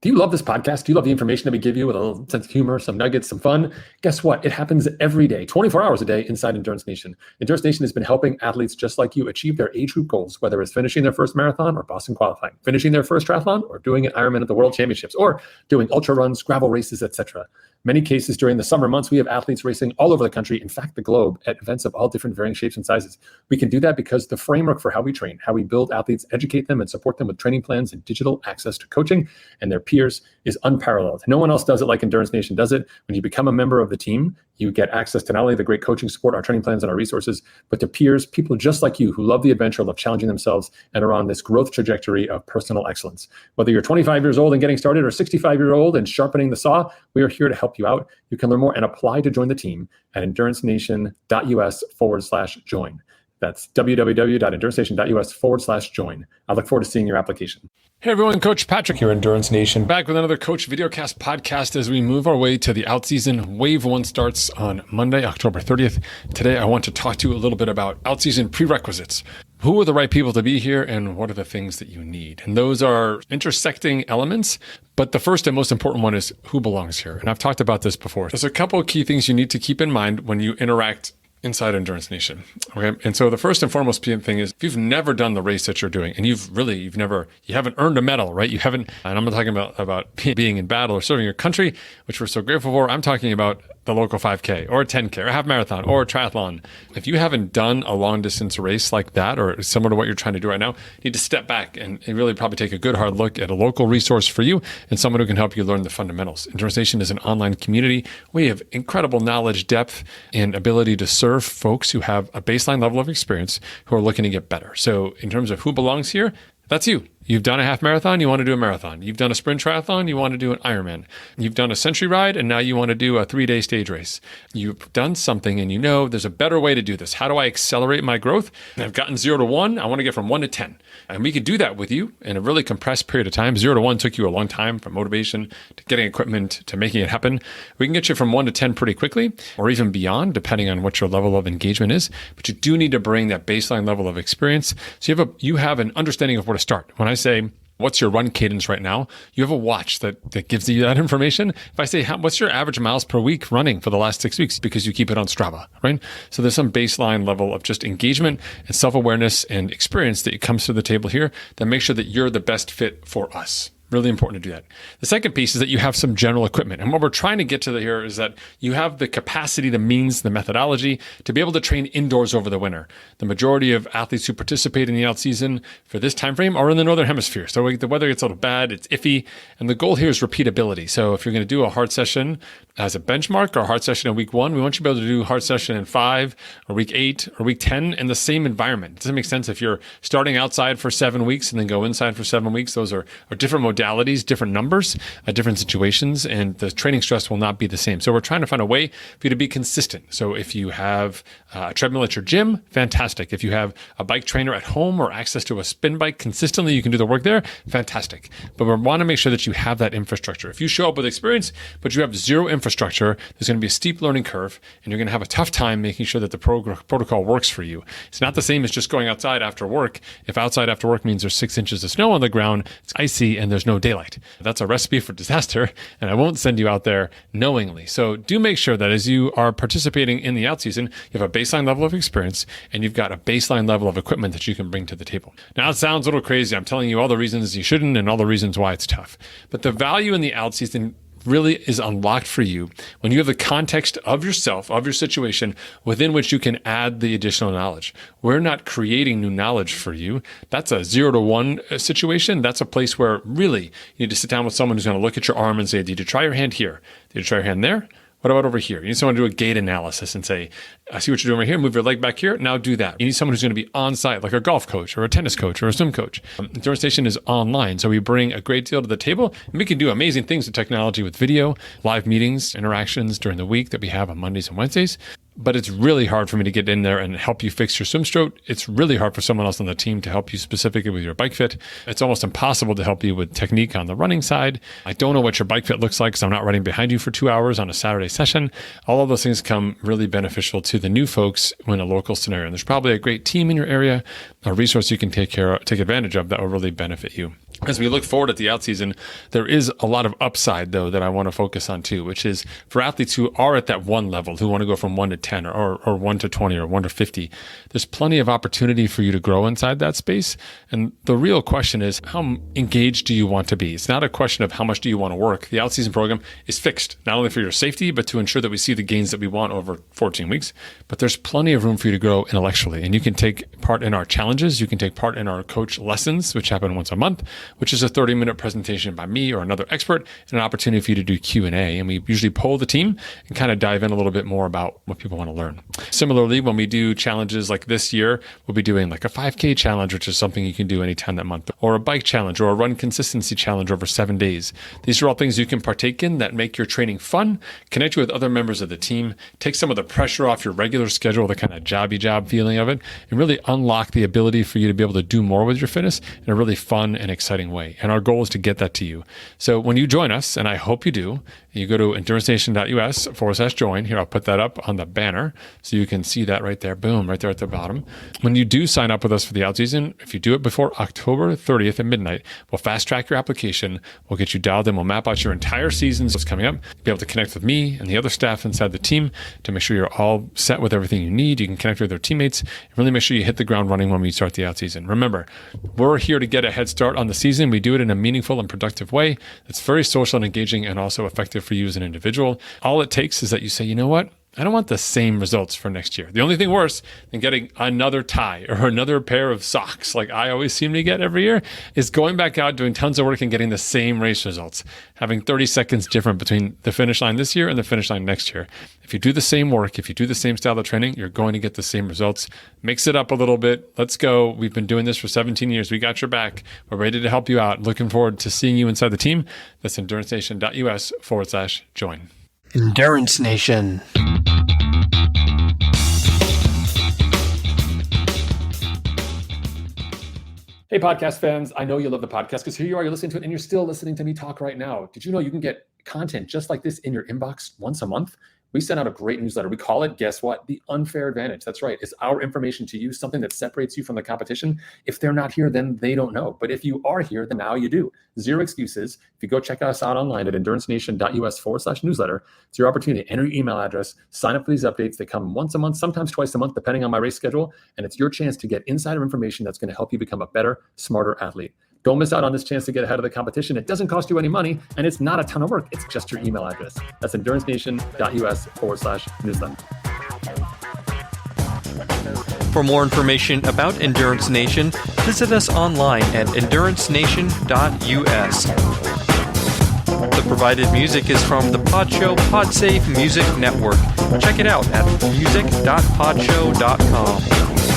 Do you love this podcast? Do you love the information that we give you with a little sense of humor, some nuggets, some fun? Guess what? It happens every day, 24 hours a day inside Endurance Nation. Endurance Nation has been helping athletes just like you achieve their age group goals, whether it's finishing their first marathon or Boston qualifying, finishing their first triathlon or doing an Ironman at the World Championships, or doing ultra runs, gravel races, etc. Many cases during the summer months, we have athletes racing all over the country, in fact, the globe, at events of all different varying shapes and sizes. We can do that because the framework for how we train, how we build athletes, educate them, and support them with training plans and digital access to coaching and their peers is unparalleled. No one else does it like Endurance Nation does it. When you become a member of the team, you get access to not only the great coaching support, our training plans, and our resources, but to peers, people just like you who love the adventure, love challenging themselves, and are on this growth trajectory of personal excellence. Whether you're 25 years old and getting started or 65-year-old and sharpening the saw, we are here to help you out. You can learn more and apply to join the team at endurancenation.us/join. That's www.endurancenation.us/join. I look forward to seeing your application. Hey everyone, Coach Patrick here, Endurance Nation, back with another Coach Videocast podcast as we move our way to the out season. Wave 1 starts on Monday, October 30th. Today, I want to talk to you a little bit about out season prerequisites. Who are the right people to be here and what are the things that you need? And those are intersecting elements, but the first and most important one is who belongs here. And I've talked about this before. There's a couple of key things you need to keep in mind when you interact inside Endurance Nation. Okay. And so the first and foremost thing is if you've never done the race that you're doing and you haven't earned a medal, right? You haven't, and I'm not talking about being in battle or serving your country, which we're so grateful for. I'm talking about the local 5K or a 10K or a half marathon or a triathlon. If you haven't done a long distance race like that or similar to what you're trying to do right now, you need to step back and really probably take a good hard look at a local resource for you and someone who can help you learn the fundamentals. Endurance Nation is an online community. We have incredible knowledge, depth, and ability to serve folks who have a baseline level of experience who are looking to get better. So in terms of who belongs here, that's you. You've done a half marathon, you want to do a marathon. You've done a sprint triathlon, you want to do an Ironman. You've done a century ride, and now you want to do a 3-day stage race. You've done something, and you know there's a better way to do this. How do I accelerate my growth? And I've gotten 0 to 1. I want to get from 1 to 10. And we can do that with you in a really compressed period of time. 0 to 1 took you a long time, from motivation to getting equipment to making it happen. We can get you from 1 to 10 pretty quickly, or even beyond, depending on what your level of engagement is. But you do need to bring that baseline level of experience. So you have an understanding of where to start. When I say, what's your run cadence right now? You have a watch that gives you that information. If I say, what's your average miles per week running for the last 6 weeks? Because you keep it on Strava, right? So there's some baseline level of just engagement and self-awareness and experience that comes to the table here that makes sure that you're the best fit for us. Really important to do that. The second piece is that you have some general equipment. And what we're trying to get to here is that you have the capacity, the means, the methodology to be able to train indoors over the winter. The majority of athletes who participate in the out season for this time frame are in the Northern Hemisphere. So the weather gets a little bad, it's iffy. And the goal here is repeatability. So if you're going to do a hard session as a benchmark or a hard session in week 1, we want you to be able to do a hard session in 5 or week 8 or week 10 in the same environment. It doesn't make sense if you're starting outside for 7 weeks and then go inside for 7 weeks. Those are different modalities, different numbers, different situations, and the training stress will not be the same. So we're trying to find a way for you to be consistent. So if you have a treadmill at your gym, fantastic. If you have a bike trainer at home or access to a spin bike consistently, you can do the work there, fantastic. But we want to make sure that you have that infrastructure. If you show up with experience, but you have zero infrastructure, there's going to be a steep learning curve, and you're going to have a tough time making sure that the protocol works for you. It's not the same as just going outside after work. If outside after work means there's 6 inches of snow on the ground, it's icy, and there's no daylight. That's a recipe for disaster, and I won't send you out there knowingly. So do make sure that as you are participating in the out season, you have a baseline level of experience, and you've got a baseline level of equipment that you can bring to the table. Now, it sounds a little crazy. I'm telling you all the reasons you shouldn't and all the reasons why it's tough. But the value in the out season really is unlocked for you when you have the context of yourself, of your situation, within which you can add the additional knowledge. We're not creating new knowledge for you. That's a 0 to 1 situation. That's a place where really you need to sit down with someone who's going to look at your arm and say, did you try your hand here? Did you try your hand there? What about over here? You need someone to do a gait analysis and say, I see what you're doing right here. Move your leg back here. Now do that. You need someone who's going to be on site, like a golf coach or a tennis coach or a swim coach. Endurance Station is online, so we bring a great deal to the table. And we can do amazing things with technology with video, live meetings, interactions during the week that we have on Mondays and Wednesdays. But it's really hard for me to get in there and help you fix your swim stroke. It's really hard for someone else on the team to help you specifically with your bike fit. It's almost impossible to help you with technique on the running side. I don't know what your bike fit looks like because I'm not running behind you for 2 hours on a Saturday session. All of those things come really beneficial to the new folks in a local scenario. And there's probably a great team in your area, a resource you can take advantage of that will really benefit you. As we look forward at the out season, there is a lot of upside, though, that I want to focus on too, which is for athletes who are at that one level, who want to go from 1 to 10 or 1 to 20 or 1 to 50. There's plenty of opportunity for you to grow inside that space. And the real question is, how engaged do you want to be? It's not a question of how much do you want to work. The out season program is fixed, not only for your safety, but to ensure that we see the gains that we want over 14 weeks. But there's plenty of room for you to grow intellectually. And you can take part in our challenges. You can take part in our coach lessons, which happen once a month, which is a 30-minute presentation by me or another expert and an opportunity for you to do Q&A. And we usually poll the team and kind of dive in a little bit more about what people want to learn. Similarly, when we do challenges like this year, we'll be doing like a 5K challenge, which is something you can do anytime that month, or a bike challenge or a run consistency challenge over 7 days. These are all things you can partake in that make your training fun, connect you with other members of the team, take some of the pressure off your regular schedule, the kind of jobby job feeling of it, and really unlock the ability for you to be able to do more with your fitness in a really fun and exciting way. And our goal is to get that to you. So when you join us, and I hope you do, you go to endurancenation.us/join. Here, I'll put that up on the banner so you can see that right there. Boom, right there at the bottom. When you do sign up with us for the out season, if you do it before October 30th at midnight, we'll fast track your application. We'll get you dialed in. We'll map out your entire season. So what's coming up. You'll be able to connect with me and the other staff inside the team to make sure you're all set with everything you need. You can connect with your teammates and really make sure you hit the ground running when we start the out season. Remember, we're here to get a head start on the season. We do it in a meaningful and productive way that's very social and engaging and also effective for you as an individual. All it takes is that you say, you know what? I don't want the same results for next year. The only thing worse than getting another tie or another pair of socks, like I always seem to get every year, is going back out, doing tons of work and getting the same race results, having 30 seconds different between the finish line this year and the finish line next year. If you do the same work, if you do the same style of training, you're going to get the same results. Mix it up a little bit. Let's go. We've been doing this for 17 years. We got your back. We're ready to help you out. Looking forward to seeing you inside the team. That's endurancenation.us/join. Endurance Nation. Hey, podcast fans. I know you love the podcast because here you are, you're listening to it and you're still listening to me talk right now. Did you know you can get content just like this in your inbox once a month? We send out a great newsletter. We call it, guess what? The Unfair Advantage. That's right. It's our information to you, something that separates you from the competition. If they're not here, then they don't know. But if you are here, then now you do. Zero excuses. If you go check us out online at endurancenation.us/newsletter, it's your opportunity to enter your email address, sign up for these updates. They come once a month, sometimes twice a month, depending on my race schedule. And it's your chance to get insider information that's going to help you become a better, smarter athlete. Don't miss out on this chance to get ahead of the competition. It doesn't cost you any money, and it's not a ton of work. It's just your email address. That's endurancenation.us/newsletter. For more information about Endurance Nation, visit us online at endurancenation.us. The provided music is from the Podshow Podsafe Music Network. Check it out at music.podshow.com.